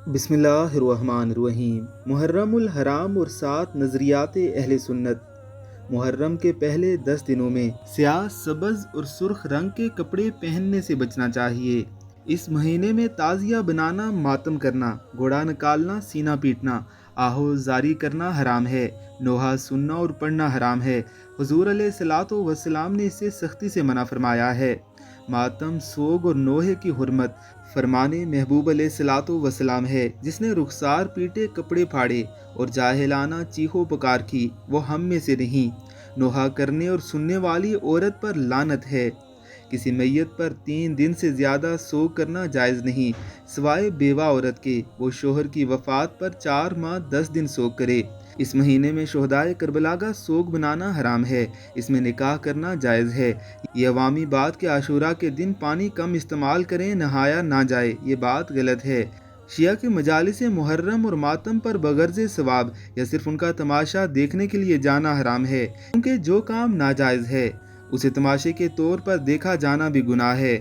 بسم اللہ الرحمن الرحیم۔ محرم الحرام اور 7 نظریات اہل سنت۔ محرم کے پہلے 10 دنوں میں سیاہ، سبز اور سرخ رنگ کے کپڑے پہننے سے بچنا چاہیے۔ اس مہینے میں تعزیہ بنانا، ماتم کرنا، گھوڑا نکالنا، سینہ پیٹنا، آہو زاری کرنا حرام ہے۔ نوحہ سننا اور پڑھنا حرام ہے۔ حضور علیہ الصلوۃ والسلام نے اسے سختی سے منع فرمایا ہے۔ ماتم، سوگ اور نوحے کی حرمت فرمانے محبوب علیہ الصلوۃ والسلام ہے۔ جس نے رخسار پیٹے، کپڑے پھاڑے اور جاہلانہ چیخو پکار کی، وہ ہم میں سے نہیں۔ نوحہ کرنے اور سننے والی عورت پر لعنت ہے۔ کسی میت پر 3 دن سے زیادہ سوگ کرنا جائز نہیں، سوائے بیوہ عورت کے۔ وہ شوہر کی وفات پر 4 ماہ 10 دن سوگ کرے۔ اس مہینے میں شہدائے کربلا کا سوگ منانا حرام ہے۔ اس میں نکاح کرنا جائز ہے۔ یہ عوامی بات کہ عاشوراء کے دن پانی کم استعمال کریں، نہایا نہ جائے، یہ بات غلط ہے۔ شیعہ کے مجالس محرم اور ماتم پر بغرض ثواب یا صرف ان کا تماشا دیکھنے کے لیے جانا حرام ہے، کیونکہ جو کام ناجائز ہے اسے تماشے کے طور پر دیکھا جانا بھی گناہ ہے۔